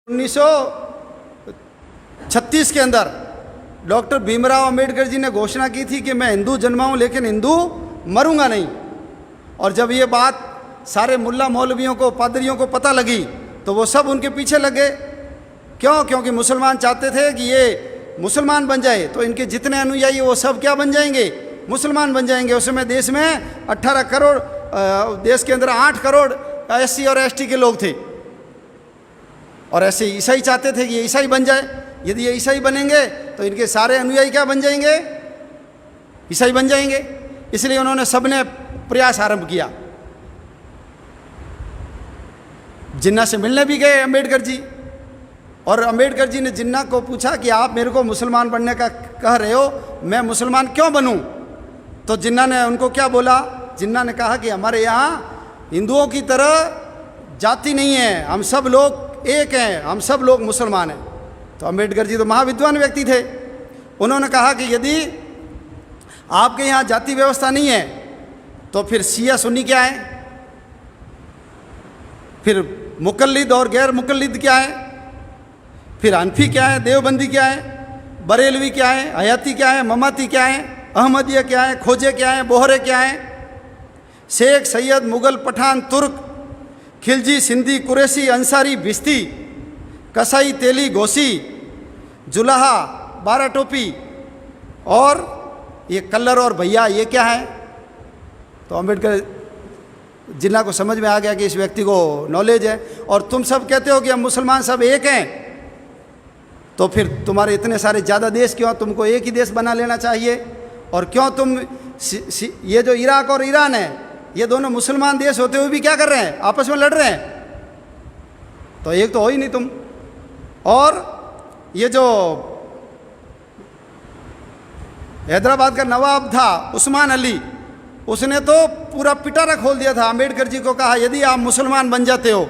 1936 के अंदर डॉक्टर भीमराव अंबेडकर जी ने घोषणा की थी कि मैं हिंदू जन्माऊं लेकिन हिंदू मरूंगा नहीं। और जब ये बात सारे मुल्ला मौलवियों को, पादरियों को पता लगी तो वो सब उनके पीछे लगे। क्यों? क्योंकि मुसलमान चाहते थे कि ये मुसलमान बन जाए तो इनके जितने अनुयायी वो सब क्या बन जाएंगे? मुसलमान बन जाएंगे। उस समय देश में 18 करोड़, देश के अंदर 8 करोड़ SC और ST के लोग थे। और ऐसे ईसाई चाहते थे कि ये ईसाई बन जाए। यदि ये ईसाई बनेंगे तो इनके सारे अनुयायी क्या बन जाएंगे? ईसाई बन जाएंगे। इसलिए उन्होंने सबने प्रयास आरंभ किया। जिन्ना से मिलने भी गए अंबेडकर जी, और अंबेडकर जी ने जिन्ना को पूछा कि आप मेरे को मुसलमान बनने का कह रहे हो, मैं मुसलमान क्यों बनूं? तो जिन्ना ने उनको क्या बोला? जिन्ना ने कहा कि हमारे यहाँ हिंदुओं की तरह जाति नहीं है, हम सब लोग एक हैं, हम सब लोग मुसलमान हैं। तो अंबेडकर जी तो महाविद्वान व्यक्ति थे। उन्होंने कहा कि यदि आपके यहाँ जाति व्यवस्था नहीं है तो फिर शिया सुन्नी क्या है, फिर मुकल्लिद और गैर मुकल्लिद क्या है, फिर हनफी क्या है, देवबंदी क्या है, बरेलवी क्या है, हयाती क्या है, ममाती क्या है, अहमदिया क्या है, खोजे क्या है, बोहरे क्या है, शेख, सैयद, मुगल, पठान, तुर्क, खिलजी, सिंधी, कुरैशी, अंसारी, भिस्ती, कसाई, तेली, घोसी, जुलाहा, बारह टोपी और ये कल्लर और भैया, ये क्या है? तो अंबेडकर जिन्ना को समझ में आ गया कि इस व्यक्ति को नॉलेज है। और तुम सब कहते हो कि हम मुसलमान सब एक हैं, तो फिर तुम्हारे इतने सारे ज़्यादा देश क्यों? तुमको एक ही देश बना लेना चाहिए। और क्यों तुम ये जो इराक और ईरान है, ये दोनों मुसलमान देश होते हुए भी क्या कर रहे हैं? आपस में लड़ रहे हैं। तो एक तो हो ही नहीं तुम। और ये जो हैदराबाद का नवाब था उस्मान अली, उसने तो पूरा पिटारा खोल दिया था। अंबेडकर जी को कहा यदि आप मुसलमान बन जाते हो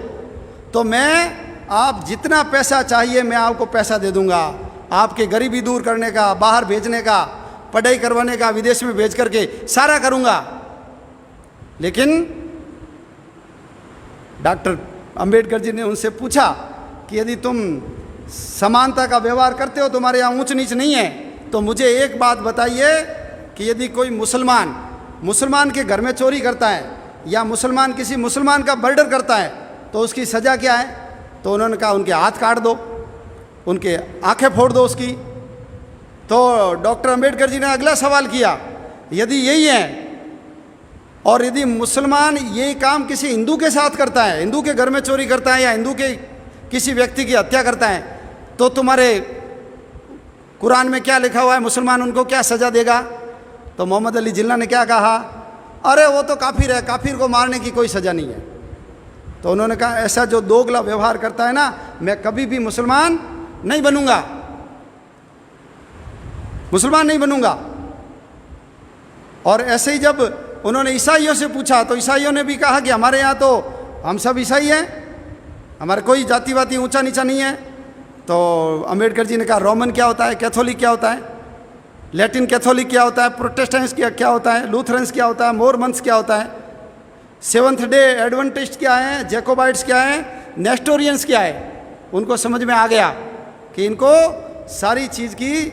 तो मैं, आप जितना पैसा चाहिए मैं आपको पैसा दे दूंगा, आपके गरीबी दूर करने का, बाहर भेजने का, पढ़ाई करवाने का, विदेश में भेज करके सारा करूंगा। लेकिन डॉक्टर अंबेडकर जी ने उनसे पूछा कि यदि तुम समानता का व्यवहार करते हो, तुम्हारे यहाँ ऊंच नीच नहीं है, तो मुझे एक बात बताइए कि यदि कोई मुसलमान के घर में चोरी करता है या मुसलमान किसी मुसलमान का मर्डर करता है तो उसकी सज़ा क्या है? तो उन्होंने कहा उनके हाथ काट दो, उनके आंखें फोड़ दो उसकी। तो डॉक्टर अंबेडकर जी ने अगला सवाल किया, यदि यही है और यदि मुसलमान यही काम किसी हिंदू के साथ करता है, हिंदू के घर में चोरी करता है या हिंदू के किसी व्यक्ति की हत्या करता है, तो तुम्हारे कुरान में क्या लिखा हुआ है? मुसलमान उनको क्या सज़ा देगा? तो मोहम्मद अली जिन्ना ने क्या कहा? अरे वो तो काफिर है, काफिर को मारने की कोई सज़ा नहीं है। तो उन्होंने कहा ऐसा जो दोगला व्यवहार करता है ना, मैं कभी भी मुसलमान नहीं बनूंगा, मुसलमान नहीं बनूंगा। और ऐसे ही जब उन्होंने ईसाइयों से पूछा तो ईसाइयों ने भी कहा कि हमारे यहाँ तो हम सब ईसाई हैं, हमारे कोई जाति वाति ऊंचा नीचा नहीं है। तो अंबेडकर जी ने कहा रोमन क्या होता है, कैथोलिक क्या होता है, लैटिन कैथोलिक क्या होता है, प्रोटेस्टेंट्स क्या होता है, लूथरन्स क्या होता है, मोरमन्स क्या होता है, सेवंथ डे एडवेंटिस्ट क्या है, जैकोबाइट्स क्या है, नेस्टोरियंस क्या है। उनको समझ में आ गया कि इनको सारी चीज़ की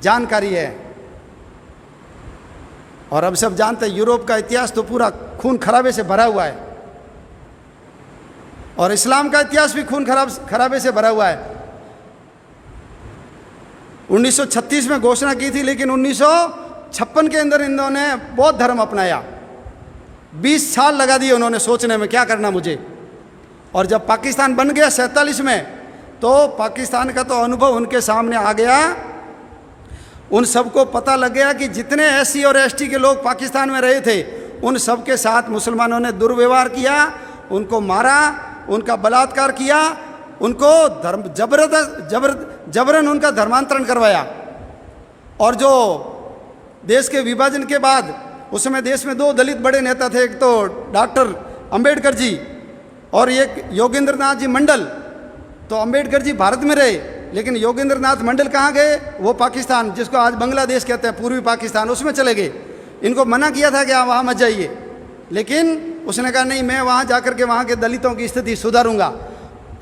जानकारी है। और अब सब जानते हैं यूरोप का इतिहास तो पूरा खून खराबे से भरा हुआ है, और इस्लाम का इतिहास भी खून खराबे से भरा हुआ है। 1936 में घोषणा की थी, लेकिन 1956 के अंदर इन्होंने बौद्ध धर्म अपनाया। 20 साल लगा दिए उन्होंने सोचने में क्या करना मुझे। और जब पाकिस्तान बन गया 47 में, तो पाकिस्तान का तो अनुभव उनके सामने आ गया। उन सबको पता लग गया कि जितने SC और ST के लोग पाकिस्तान में रहे थे, उन सब के साथ मुसलमानों ने दुर्व्यवहार किया, उनको मारा, उनका बलात्कार किया, उनको जबरन उनका धर्मांतरण करवाया। और जो देश के विभाजन के बाद उस समय देश में 2 दलित बड़े नेता थे, एक तो डॉक्टर अंबेडकर जी और एक योगेंद्र नाथ जी मंडल। तो अंबेडकर जी भारत में रहे, लेकिन योगेंद्र नाथ मंडल कहाँ गए? वो पाकिस्तान, जिसको आज बांग्लादेश कहते हैं, पूर्वी पाकिस्तान, उसमें चले गए। इनको मना किया था कि आप वहाँ मत जाइए, लेकिन उसने कहा नहीं, मैं वहाँ जाकर के वहाँ के दलितों की स्थिति सुधारूंगा।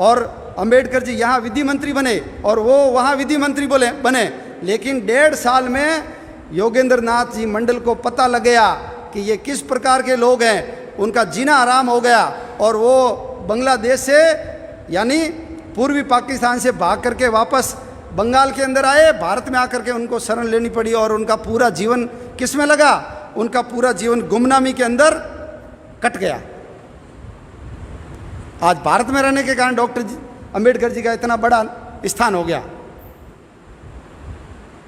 और अंबेडकर जी यहाँ विधि मंत्री बने और वो वहाँ विधि मंत्री बने, लेकिन 1.5 साल में योगेंद्र नाथ जी मंडल को पता लग गया कि ये किस प्रकार के लोग हैं, उनका जीना आराम हो गया और वो बांग्लादेश से यानी पूर्वी पाकिस्तान से भाग करके वापस बंगाल के अंदर आए। भारत में आकर के उनको शरण लेनी पड़ी और उनका पूरा जीवन किस में लगा, उनका पूरा जीवन गुमनामी के अंदर कट गया। आज भारत में रहने के कारण डॉक्टर अंबेडकर जी का इतना बड़ा स्थान हो गया।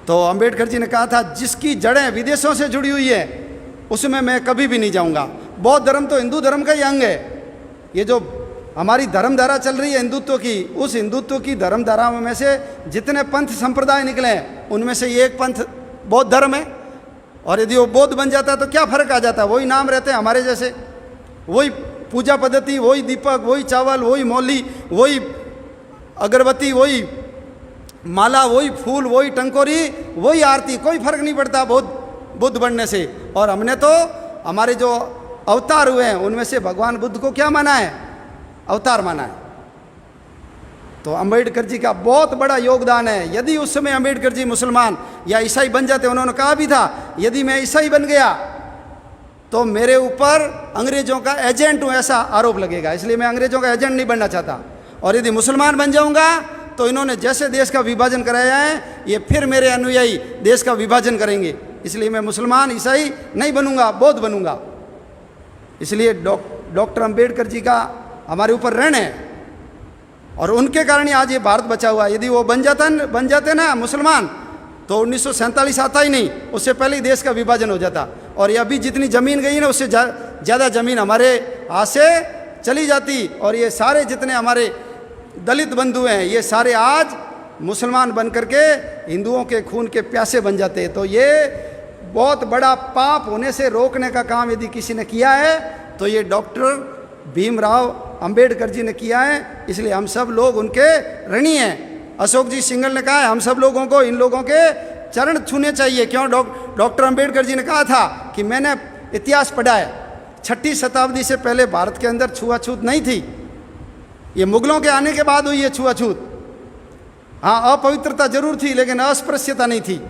तो अंबेडकर जी ने कहा था, जिसकी जड़ें विदेशों से जुड़ी हुई है उसमें मैं कभी भी नहीं जाऊंगा। बौद्ध धर्म तो हिंदू धर्म का ही अंग है। ये जो हमारी धर्मधारा चल रही है हिंदुत्व की, उस हिंदुत्व की धर्मधाराओं में से जितने पंथ संप्रदाय निकले हैं उनमें से ये एक पंथ बौद्ध धर्म है। और यदि वो बौद्ध बन जाता तो क्या फर्क आ जाता, वही नाम रहते हैं हमारे जैसे, वही पूजा पद्धति, वही दीपक, वही चावल, वही मौली, वही अगरबत्ती, वही माला, वही फूल, वही टंकोरी, वही आरती, कोई फर्क नहीं पड़ता बुद्ध बनने से। और हमने तो हमारे जो अवतार हुए हैं उनमें से भगवान बुद्ध को क्या माना है, अवतार माना है। तो अंबेडकर जी का बहुत बड़ा योगदान है। यदि उस समय अंबेडकर जी मुसलमान या ईसाई बन जाते, उन्होंने कहा भी था, यदि मैं ईसाई बन गया तो मेरे ऊपर अंग्रेजों का एजेंट हूँ ऐसा आरोप लगेगा, इसलिए मैं अंग्रेजों का एजेंट नहीं बनना चाहता। और यदि मुसलमान बन जाऊंगा तो इन्होंने जैसे देश का विभाजन कराया है ये फिर मेरे अनुयायी देश का विभाजन करेंगे, इसलिए मैं मुसलमान ईसाई नहीं बनूंगा, बौद्ध बनूंगा। इसलिए डॉक्टर अंबेडकर जी का हमारे ऊपर ऋण है और उनके कारण ही आज ये भारत बचा हुआ है। यदि वो बन जाते ना मुसलमान तो 1947 आता ही नहीं, उससे पहले ही देश का विभाजन हो जाता। और ये अभी जितनी ज़मीन गई ना उससे ज़्यादा ज़मीन हमारे हाथ से चली जाती। और ये सारे जितने हमारे दलित बंधु हैं ये सारे आज मुसलमान बन करके हिंदुओं के खून के प्यासे बन जाते हैं। तो ये बहुत बड़ा पाप होने से रोकने का काम यदि किसी ने किया है तो ये डॉक्टर भीमराव अंबेडकर जी ने किया है, इसलिए हम सब लोग उनके ऋणी हैं। अशोक जी सिंघल ने कहा है हम सब लोगों को इन लोगों के चरण छूने चाहिए। क्यों? डॉक्टर अंबेडकर जी ने कहा था कि मैंने इतिहास पढ़ा है, 6वीं शताब्दी से पहले भारत के अंदर छुआछूत नहीं थी, ये मुगलों के आने के बाद हुई है छुआछूत। हाँ, अपवित्रता जरूर थी लेकिन अस्पृश्यता नहीं थी।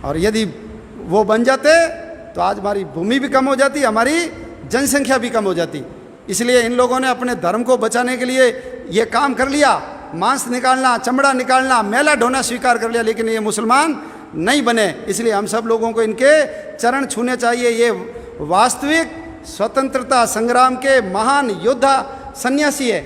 और यदि वो बन जाते तो आज हमारी भूमि भी कम हो जाती, हमारी जनसंख्या भी कम हो जाती। इसलिए इन लोगों ने अपने धर्म को बचाने के लिए ये काम कर लिया, मांस निकालना, चमड़ा निकालना, मैला ढोना स्वीकार कर लिया, लेकिन ये मुसलमान नहीं बने। इसलिए हम सब लोगों को इनके चरण छूने चाहिए। ये वास्तविक स्वतंत्रता संग्राम के महान योद्धा सन्यासी है।